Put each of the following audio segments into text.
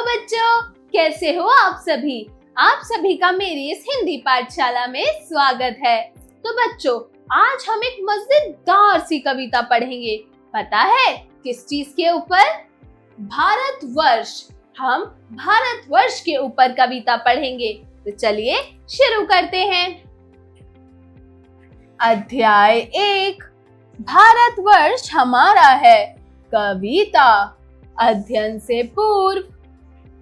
बच्चों, कैसे हो आप सभी? आप सभी का मेरी इस हिंदी पाठशाला में स्वागत है। तो बच्चों, आज हम एक मजेदार सी कविता पढ़ेंगे। पता है किस चीज के ऊपर? भारतवर्ष। हम भारतवर्ष के ऊपर कविता पढ़ेंगे। तो चलिए शुरू करते हैं। अध्याय 1, भारतवर्ष हमारा है। कविता। अध्ययन से पूर्व।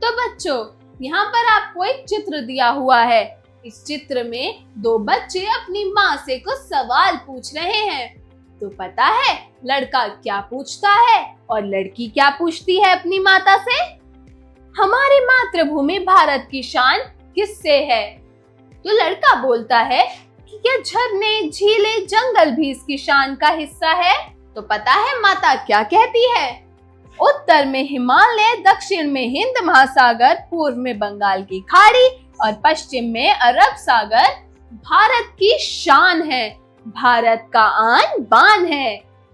तो बच्चों, यहाँ पर आपको एक चित्र दिया हुआ है। इस चित्र में दो बच्चे अपनी माँ से कुछ सवाल पूछ रहे हैं। तो पता है लड़का क्या पूछता है और लड़की क्या पूछती है अपनी माता से? हमारी मातृभूमि भारत की शान किससे है? तो लड़का बोलता है कि क्या झरने, झीलें, जंगल भी इसकी शान का हिस्सा है? तो पता है माता क्या कहती है? उत्तर में हिमालय, दक्षिण में हिंद महासागर, पूर्व में बंगाल की खाड़ी और पश्चिम में अरब सागर भारत की शान है, भारत का आन बान है।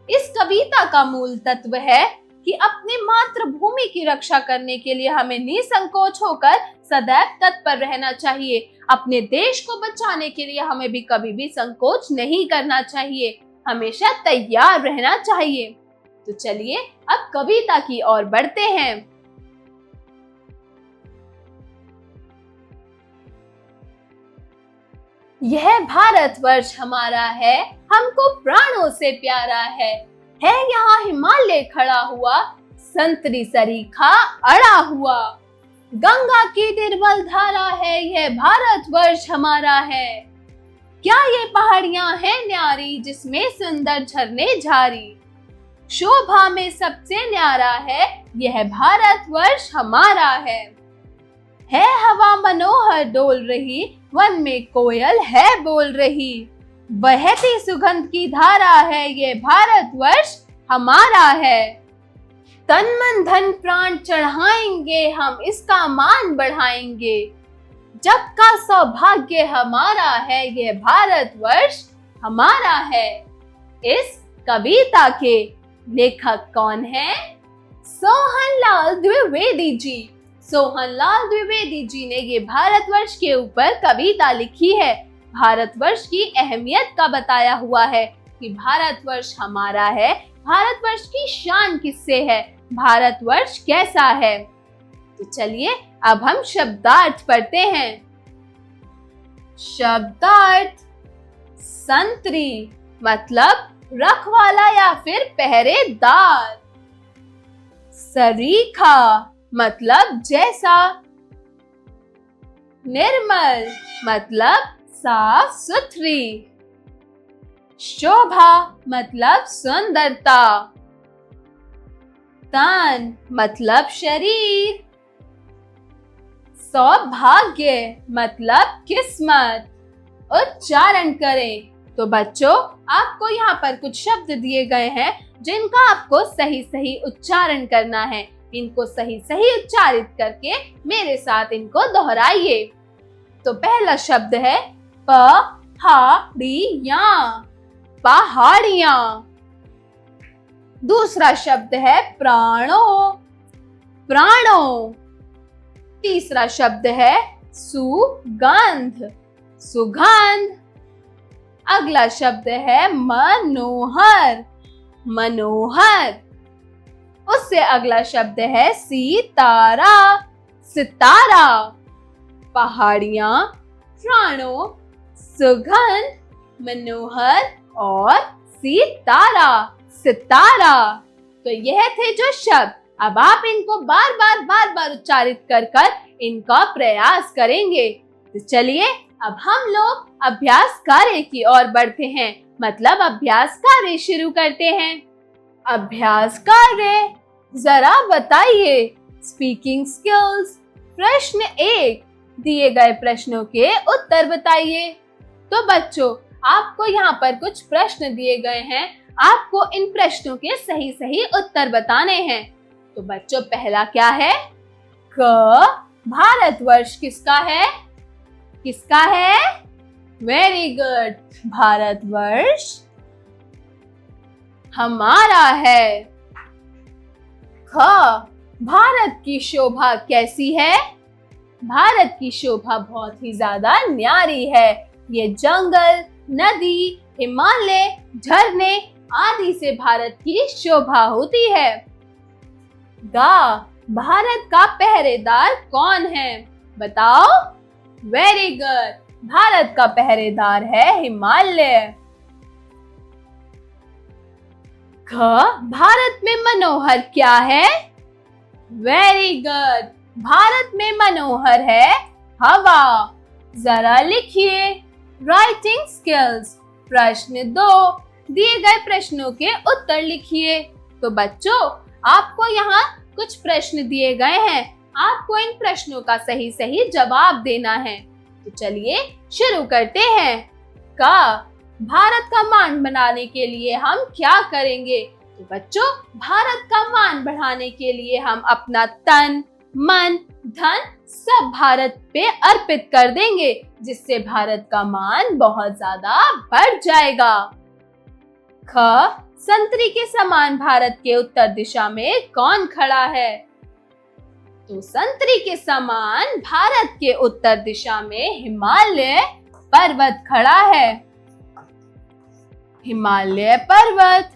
इस कविता का मूल तत्व है कि अपनी मातृभूमि की रक्षा करने के लिए हमें निसंकोच होकर सदैव तत्पर रहना चाहिए। अपने देश को बचाने के लिए हमें भी कभी भी संकोच नहीं करना चाहिए, हमेशा तैयार रहना चाहिए। तो चलिए अब कविता की ओर बढ़ते हैं। यह भारतवर्ष हमारा है, हमको प्राणों से प्यारा है यहाँ हिमालय खड़ा हुआ, संतरी सरीखा अड़ा हुआ। गंगा की निर्मल धारा है, यह भारतवर्ष हमारा है। क्या ये पहाड़ियां हैं न्यारी, जिसमें सुंदर झरने झारी। शोभा में सबसे न्यारा है, यह भारतवर्ष हमारा है हवा मनोहर डोल रही, वन में कोयल है बोल रही। बहती सुगंध की धारा है, यह भारतवर्ष हमारा है। तन मन धन प्राण चढ़ाएंगे, हम इसका मान बढ़ाएंगे। जब का सौभाग्य हमारा है, यह भारतवर्ष हमारा है। इस कविता के लेखक कौन है? सोहनलाल द्विवेदी जी। सोहनलाल द्विवेदी जी ने ये भारतवर्ष के ऊपर कविता लिखी है। भारतवर्ष की अहमियत का बताया हुआ है कि भारतवर्ष हमारा है, भारतवर्ष की शान किससे है, भारतवर्ष कैसा है। तो चलिए अब हम शब्दार्थ पढ़ते हैं। शब्दार्थ। संतरी मतलब रखवाला या फिर पहरेदार। सरीखा मतलब जैसा। निर्मल मतलब साफ सुथरी। शोभा मतलब सुंदरता। तन मतलब शरीर। सौभाग्य मतलब किस्मत। उच्चारण करें। तो बच्चों, आपको यहाँ पर कुछ शब्द दिए गए हैं जिनका आपको सही सही उच्चारण करना है। इनको सही सही उच्चारित करके मेरे साथ इनको दोहराइए। तो पहला शब्द है पहाड़ियां, पहाड़ियां। दूसरा शब्द है प्राणों, प्राणों। तीसरा शब्द है सुगंध, सुगंध। अगला शब्द है मनोहर, मनोहर। उससे अगला शब्द है सितारा, सितारा। पहाड़ियां, प्राणों, सुगंध, मनोहर और सितारा, सितारा। तो यह थे जो शब्द। अब आप इनको बार बार उच्चारित कर इनका प्रयास करेंगे। तो चलिए अब हम लोग अभ्यास कार्य की ओर बढ़ते हैं, मतलब अभ्यास कार्य शुरू करते हैं। अभ्यास कार्य। जरा बताइए। Speaking skills. प्रश्न 1, दिए गए प्रश्नों के उत्तर बताइए। तो बच्चों, आपको यहाँ पर कुछ प्रश्न दिए गए हैं, आपको इन प्रश्नों के सही सही उत्तर बताने हैं। तो बच्चों, पहला क्या है? क भारतवर्ष किसका है? किसका है? वेरी गुड, भारतवर्ष हमारा है। ख भारत की शोभा कैसी है? भारत की शोभा बहुत ही ज्यादा न्यारी है। ये जंगल, नदी, हिमालय, झरने आदि से भारत की शोभा होती है। गा, भारत का पहरेदार कौन है? बताओ। वेरी गुड, भारत का पहरेदार है हिमालय। ख, भारत में मनोहर क्या है? वेरी गुड, भारत में मनोहर है हवा। जरा लिखिए। Writing skills. प्रश्न 2, दिए गए प्रश्नों के उत्तर लिखिए। तो बच्चों, आपको यहाँ कुछ प्रश्न दिए गए हैं, आपको इन प्रश्नों का सही सही जवाब देना है। तो चलिए शुरू करते हैं। का, भारत का मान बढ़ाने के लिए हम क्या करेंगे? तो बच्चों, भारत का मान बढ़ाने के लिए हम अपना तन, मन, धन सब भारत पे अर्पित कर देंगे, जिससे भारत का मान बहुत ज्यादा बढ़ जाएगा। ख, संतरी के समान भारत के उत्तर दिशा में कौन खड़ा है? तो संतरी के समान भारत के उत्तर दिशा में हिमालय पर्वत खड़ा है। हिमालय पर्वत।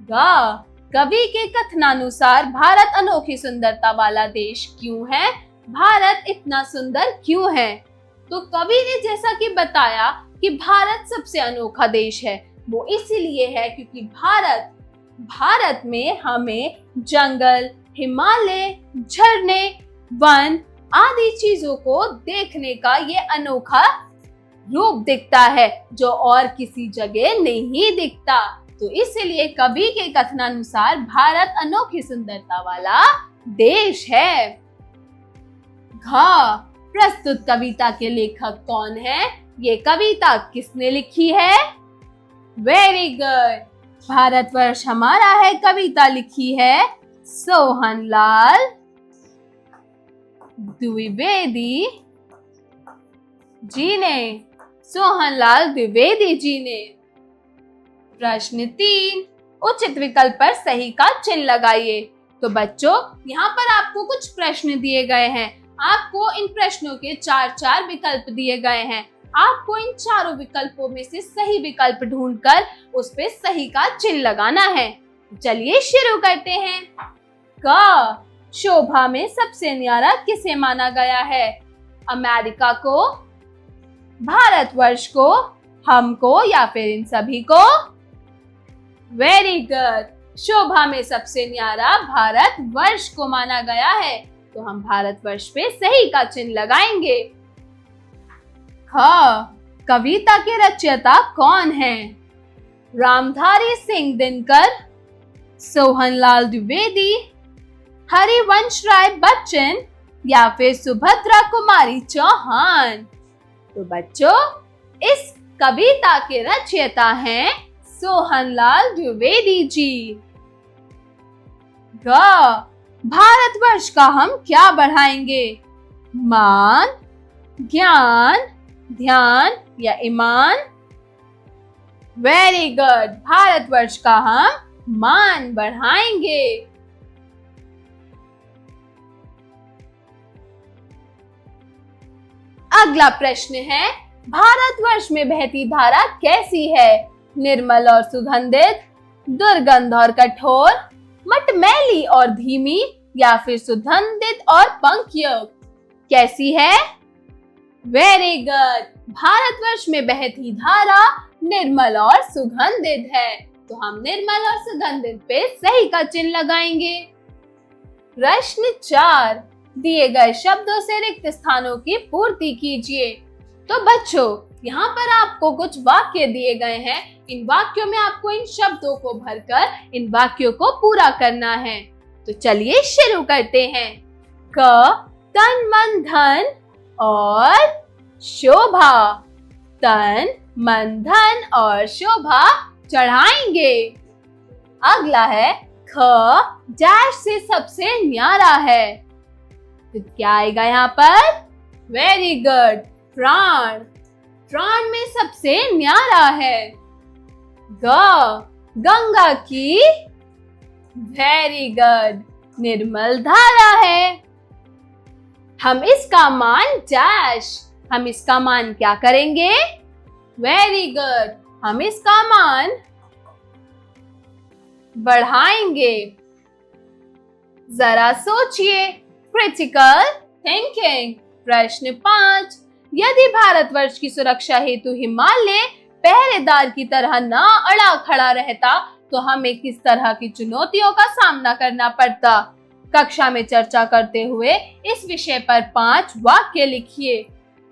गा, कवि के कथनानुसार भारत अनोखी सुंदरता वाला देश क्यों है? भारत इतना सुंदर क्यों है? तो कवि ने जैसा कि बताया कि भारत सबसे अनोखा देश है, वो इसीलिए है क्योंकि भारत में हमें जंगल, हिमालय, झरने, वन आदि चीजों को देखने का ये अनोखा रूप दिखता है, जो और किसी जगह नहीं दिखता। तो इसलिए कवि के कथनानुसार भारत अनोखी सुंदरता वाला देश है। घ, प्रस्तुत कविता के लेखक कौन है? ये कविता किसने लिखी है? वेरी गुड, भारतवर्ष हमारा है कविता लिखी है सोहनलाल द्विवेदी जी ने। सोहनलाल द्विवेदी जी ने। प्रश्न 3, उचित विकल्प पर सही का चिन्ह लगाइए। तो बच्चों, यहाँ पर आपको कुछ प्रश्न दिए गए हैं, आपको इन प्रश्नों के 4 विकल्प दिए गए हैं। आपको इन चारों विकल्पों में से सही विकल्प ढूंढकर उस पे सही का चिन्ह लगाना है। चलिए शुरू करते हैं। क, शोभा में सबसे न्यारा किसे माना गया है? अमेरिका को, भारतवर्ष को, हमको या फिर इन सभी को? वेरी गुड, शोभा में सबसे न्यारा भारतवर्ष को माना गया है, तो हम भारतवर्ष पे सही का चिन्ह लगाएंगे। ख, कविता के रचयिता कौन है? रामधारी सिंह दिनकर, सोहनलाल द्विवेदी, हरिवंश राय बच्चन या फिर सुभद्रा कुमारी चौहान? तो बच्चों, इस कविता के रचयिता हैं सोहनलाल द्विवेदी जी। ग, भारतवर्ष का हम क्या बढ़ाएंगे? मान, ज्ञान, ध्यान या ईमान? वेरी गुड, भारतवर्ष का हम मान बढ़ाएंगे। अगला प्रश्न है, भारतवर्ष में बहती धारा कैसी है? निर्मल और सुगंधित, दुर्गंध और कठोर, मटमैली और धीमी या फिर सुगंधित और पंखयुक्त? कैसी है? वेरी गुड, भारतवर्ष में बहती धारा निर्मल और सुगंधित है, तो हम निर्मल और सुगंधित पे सही का चिन्ह लगाएंगे। प्रश्न 4, दिए गए शब्दों से रिक्त स्थानों की पूर्ति कीजिए। तो बच्चों, यहाँ पर आपको कुछ वाक्य दिए गए हैं, इन वाक्यों में आपको इन शब्दों को भरकर इन वाक्यों को पूरा करना है। तो चलिए शुरू करते हैं। क, तन मन धन और शोभा। तन मन धन और शोभा चढ़ाएंगे। अगला है ख, डैश से सबसे न्यारा है। तो क्या आएगा यहाँ पर? वेरी गुड, प्राण। प्राण में सबसे न्यारा है। ग, गंगा की। वेरी गुड, निर्मल धारा है। हम इसका मान डैश, हम इसका मान क्या करेंगे? वेरी गुड, हम इसका मान बढ़ाएंगे। जरा सोचिए, क्रिटिकल थिंकिंग। प्रश्न 5, यदि भारतवर्ष की सुरक्षा हेतु हिमालय पहरेदार की तरह न अड़ा खड़ा रहता तो हमें किस तरह की चुनौतियों का सामना करना पड़ता? कक्षा में चर्चा करते हुए इस विषय पर 5 वाक्य लिखिए।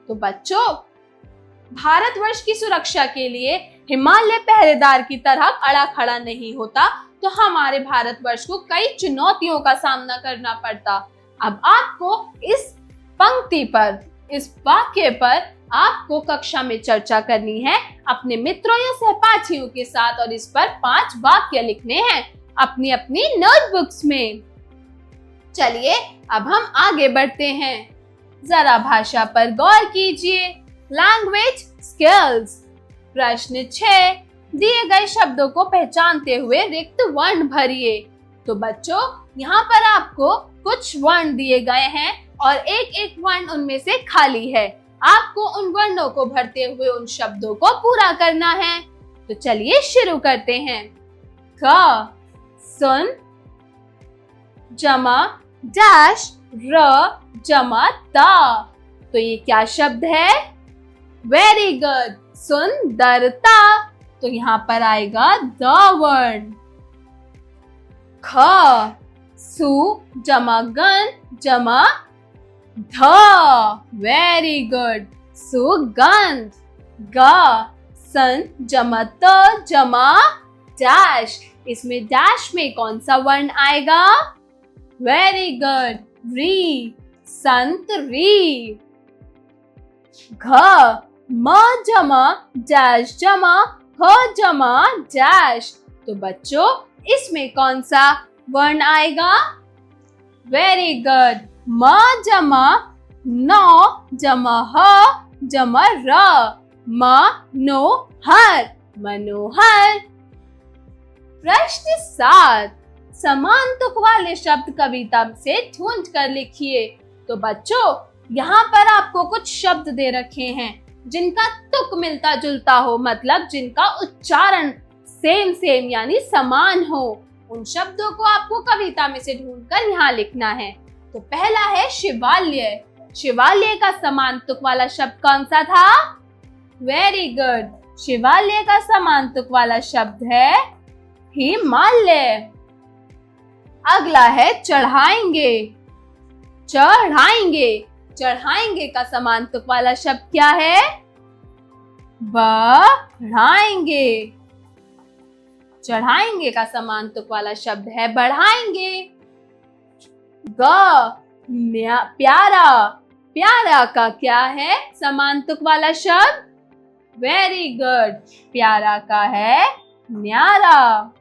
तो बच्चों, भारतवर्ष की सुरक्षा के लिए हिमालय पहरेदार की तरह अड़ा खड़ा नहीं होता तो हमारे भारतवर्ष को कई चुनौतियों का सामना करना पड़ता। अब आपको इस पंक्ति पर, इस वाक्य पर आपको कक्षा में चर्चा करनी है अपने मित्रों या सहपाठियों के साथ और इस पर 5 वाक्य लिखने हैं अपनी अपनी नोटबुक्स में। चलिए अब हम आगे बढ़ते हैं। जरा भाषा पर गौर कीजिए। Language skills. प्रश्न 6, दिए गए शब्दों को पहचानते हुए रिक्त वर्ण भरिए। तो बच्चों, यहाँ पर आपको कुछ वर्ण दिए गए हैं और एक एक वर्ण उनमें से खाली है। आपको उन वर्णों को भरते हुए उन शब्दों को पूरा करना है। तो चलिए शुरू करते हैं। क, सुन जमा डैश र जमा ता। तो ये क्या शब्द है? वेरी गुड, सुंदरता। तो यहाँ पर आएगा द वर्ण। ख, सु जमा गन जमा ध। वेरी गुड, सुगंध। ग, सन जमा त जमा डैश। इसमें डैश में कौन सा वर्ण आएगा? वेरी गुड, री, संतरी। घ, म जमा डैश जमा ह जमा डैश। तो बच्चों, इसमें कौन सा वर्ण आएगा? वेरी गुड, म जमा नौ जमा ह जमा र। म नो हर, मनोहर। प्रश्न 7, समान तुक वाले शब्द कविता से ढूंढ कर लिखिए। तो बच्चों, यहाँ पर आपको कुछ शब्द दे रखे हैं जिनका तुक मिलता जुलता हो, मतलब जिनका उच्चारण सेम यानी समान हो। उन शब्दों को आपको कविता में से ढूंढकर यहाँ लिखना है। तो पहला है शिवालय। शिवालय का समान तुक वाला शब्द कौन सा था? वेरी गुड, शिवालय का समान तुक वाला शब्द है हिमालय। अगला है चढ़ाएंगे। चढ़ाएंगे, चढ़ाएंगे का समान तुक वाला शब्द क्या है? बढ़ाएंगे। चढ़ाएंगे का समान तुक वाला शब्द है बढ़ाएंगे। प्यारा, प्यारा का क्या है समान तुक वाला शब्द? वेरी गुड, प्यारा का है न्यारा।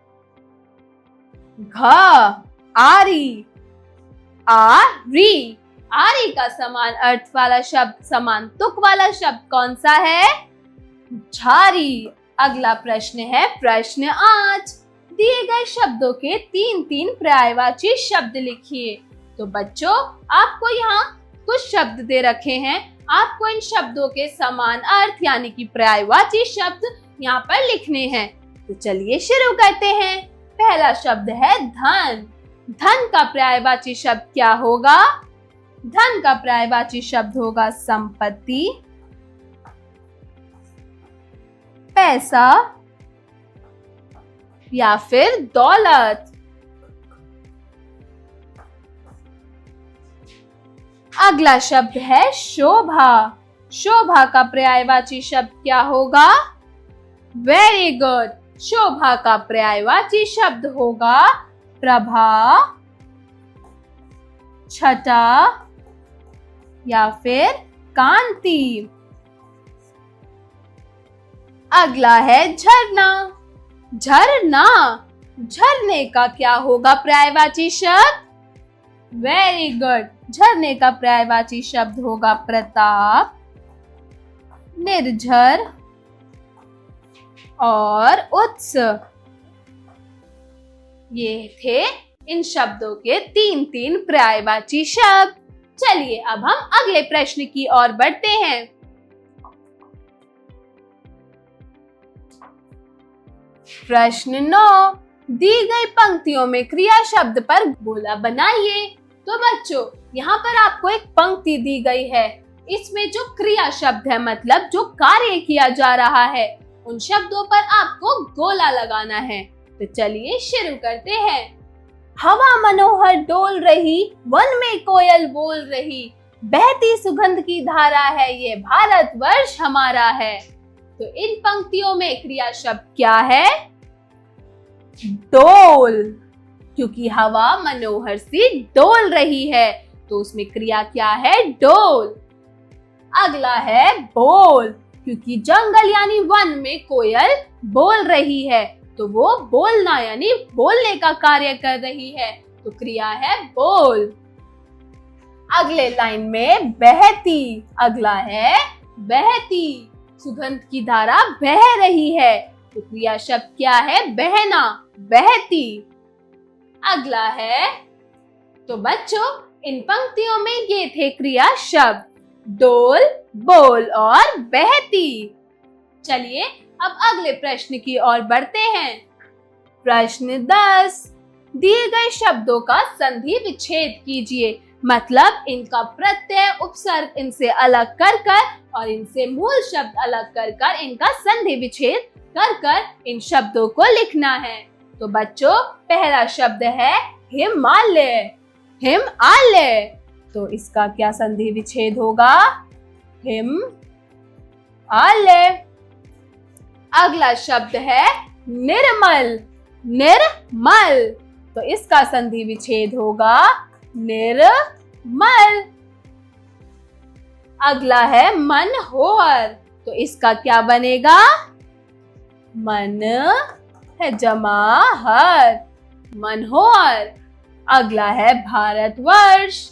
आरी, आरी, आरी का समान अर्थ वाला शब्द, समान तुक वाला शब्द कौन सा है? झारी। अगला प्रश्न है प्रश्न 8, दिए गए शब्दों के 3 पर्यायवाची शब्द लिखिए। तो बच्चों, आपको यहाँ कुछ शब्द दे रखे हैं, आपको इन शब्दों के समान अर्थ यानी कि पर्यायवाची शब्द यहाँ पर लिखने हैं। तो चलिए शुरू करते हैं। पहला शब्द है धन। धन का पर्यायवाची शब्द क्या होगा? धन का पर्यायवाची शब्द होगा संपत्ति, पैसा या फिर दौलत। अगला शब्द है शोभा। शोभा का पर्यायवाची शब्द क्या होगा? वेरी गुड, शोभा का पर्यायवाची शब्द होगा प्रभा, छटा या फिर कांति। अगला है झरना। झरना, झरने का क्या होगा पर्यायवाची शब्द? वेरी गुड, झरने का पर्यायवाची शब्द होगा प्रताप, निर्झर और उत्स। ये थे इन शब्दों के 3-3 पर्यायवाची शब्द। चलिए अब हम अगले प्रश्न की ओर बढ़ते हैं। प्रश्न 9, दी गई पंक्तियों में क्रिया शब्द पर गोला बनाइए। तो बच्चों, यहाँ पर आपको एक पंक्ति दी गई है, इसमें जो क्रिया शब्द है मतलब जो कार्य किया जा रहा है, उन शब्दों पर आपको गोला लगाना है। तो चलिए शुरू करते हैं। हवा मनोहर डोल रही, वन में कोयल बोल रही, बहती सुगंध की धारा है, ये भारतवर्ष हमारा है। तो इन पंक्तियों में क्रिया शब्द क्या है? डोल, क्योंकि हवा मनोहर सी डोल रही है, तो उसमें क्रिया क्या है? डोल। अगला है बोल, क्योंकि जंगल यानी वन में कोयल बोल रही है, तो वो बोलना यानी बोलने का कार्य कर रही है, तो क्रिया है बोल। अगले लाइन में बहती, अगला है बहती, सुगंध की धारा बह रही है, तो क्रिया शब्द क्या है? बहना, बहती। अगला है, तो बच्चों इन पंक्तियों में ये थे क्रिया शब्द डोल, बोल और बहती। चलिए अब अगले प्रश्न की ओर बढ़ते हैं। प्रश्न 10, दिए गए शब्दों का संधि विच्छेद कीजिए, मतलब इनका प्रत्यय उपसर्ग इनसे अलग कर कर और इनसे मूल शब्द अलग कर कर इनका संधि विच्छेद कर कर इन शब्दों को लिखना है। तो बच्चों पहला शब्द है हिमालय, हिमालय, तो इसका क्या संधि विच्छेद होगा? हिम आलय। अगला शब्द है निर्मल, निर्मल, तो इसका संधि विच्छेद होगा निर्मल। अगला है मनोहर, तो इसका क्या बनेगा? मन है जमा हर, मनोहर। अगला है भारतवर्ष,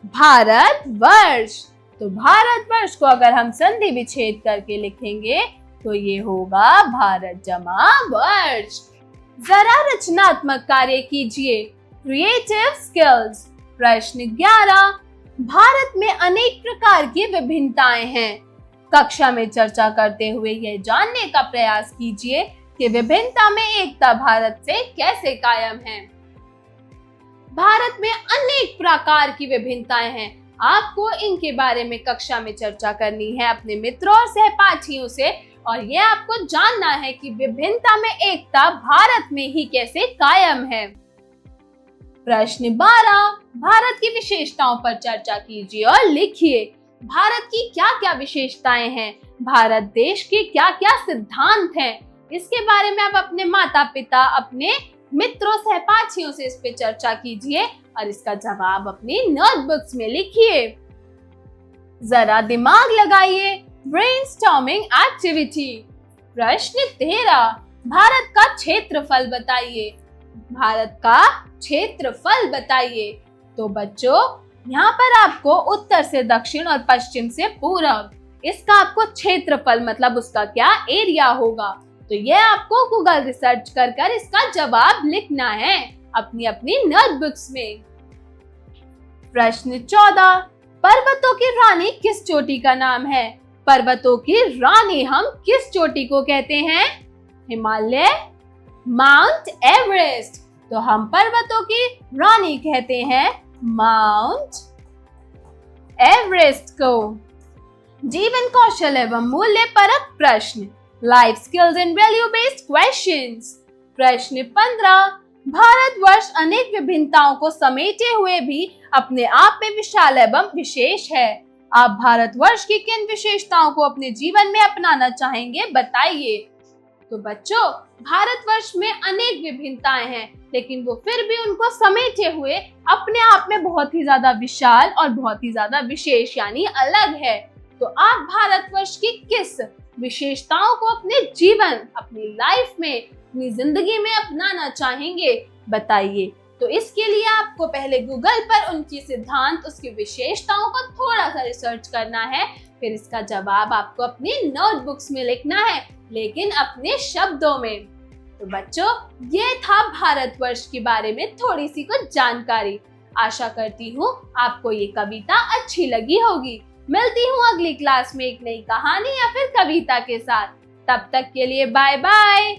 भारतवर्ष, तो भारतवर्ष को अगर हम संधि विच्छेद करके लिखेंगे तो ये होगा भारत जमा वर्ष। जरा रचनात्मक कार्य कीजिए, क्रिएटिव स्किल्स। प्रश्न 11, भारत में अनेक प्रकार की विभिन्नताएं हैं। कक्षा में चर्चा करते हुए यह जानने का प्रयास कीजिए कि विभिन्नता में एकता भारत से कैसे कायम है। भारत में अनेक प्रकार की विभिन्नताएं हैं, आपको इनके बारे में कक्षा में चर्चा करनी है अपने मित्रों और सहपाठियों से, और ये आपको जानना है कि विभिन्नता में एकता भारत में ही कैसे कायम है। प्रश्न 12, भारत की विशेषताओं पर चर्चा कीजिए और लिखिए। भारत की क्या क्या विशेषताएं हैं, भारत देश के क्या क्या सिद्धांत हैं, इसके बारे में आप अपने माता पिता, अपने मित्रों सहपाठियों से इस पे चर्चा कीजिए और इसका जवाब अपनी नोटबुक्स में लिखिए। जरा दिमाग लगाइए, ब्रेनस्टॉर्मिंग एक्टिविटी। प्रश्न 13, भारत का क्षेत्रफल बताइए, भारत का क्षेत्रफल बताइए। तो बच्चों यहाँ पर आपको उत्तर से दक्षिण और पश्चिम से पूरब, इसका आपको क्षेत्रफल मतलब उसका क्या एरिया होगा, तो ये आपको गूगल रिसर्च कर कर इसका जवाब लिखना है अपनी अपनी नोटबुक्स में। प्रश्न 14, पर्वतों की रानी किस चोटी का नाम है? पर्वतों की रानी हम किस चोटी को कहते हैं? हिमालय, माउंट एवरेस्ट, तो हम पर्वतों की रानी कहते हैं माउंट एवरेस्ट को। जीवन कौशल एवं मूल्य परक प्रश्न, life skills and value based questions. प्रश्न 15, भारतवर्ष अनेक विभिन्नताओं को समेटे हुए भी अपने आप में विशाल एवं विशेष है। आप भारतवर्ष की किन विशेषताओं को अपने जीवन में अपनाना चाहेंगे, बताइए। तो बच्चों भारतवर्ष में अनेक विभिन्नताएं हैं, लेकिन वो फिर भी उनको समेटे हुए अपने आप में बहुत ही ज्यादा विशाल और बहुत ही ज्यादा विशेष यानी अलग है। तो आप भारतवर्ष की किस विशेषताओं को अपने जीवन, अपनी लाइफ में, अपनी जिंदगी में अपनाना चाहेंगे, बताइए। तो इसके लिए आपको पहले गूगल पर उनकी सिद्धांत, उसकी विशेषताओं को थोड़ा सा रिसर्च करना है, फिर इसका जवाब आपको अपनी नोटबुक्स में लिखना है, लेकिन अपने शब्दों में। तो बच्चों, ये था भारतवर्ष के बारे में थोड़ी सी कुछ जानकारी। आशा करती हूँ आपको ये कविता अच्छी लगी होगी। मिलती हूँ अगली क्लास में एक नई कहानी या फिर कविता के साथ। तब तक के लिए बाय बाय।